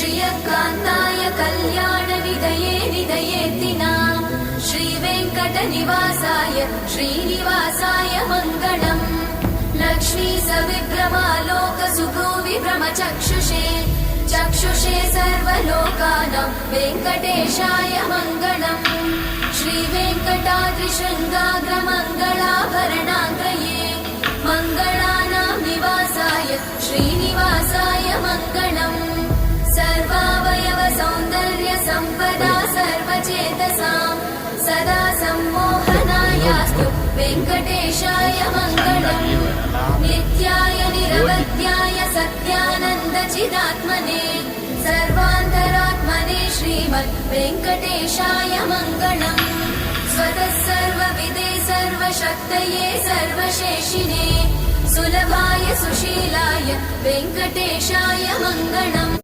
श्रियकान्ताय कल्याणनिधये निधयेतिना श्रीवेङ्कटनिवासाय श्रीनिवासाय मङ्गलम् लक्ष्मी सविभ्रमालोकसुभुविभ्रमचक्षुषे चक्षुषे सर्वलोकानां वेङ्कटेशाय मङ्गलम् श्रीवेङ्कटाद्रिशृङ्गाग्रमङ्गलाभरणाङ्गये मङ्गलानां निवासाय श्रीनिवासाय मङ्गलम् सर्वावयव सौन्दर्य सम्पदा सर्वचेतसां सदा सम्मोहनायास्तु वेङ्कटेशाय मङ्गलम् नित्याय निरवध्याय सत्यानन्दचिदात्मने सर्वान्तरात्मने श्रीमद् वेङ्कटेशाय मङ्गलम् स्वतः सर्वविदे सर्वशक्तये सर्वशेषिणे सुलभाय सुशीलाय वेङ्कटेशाय मङ्गलम्।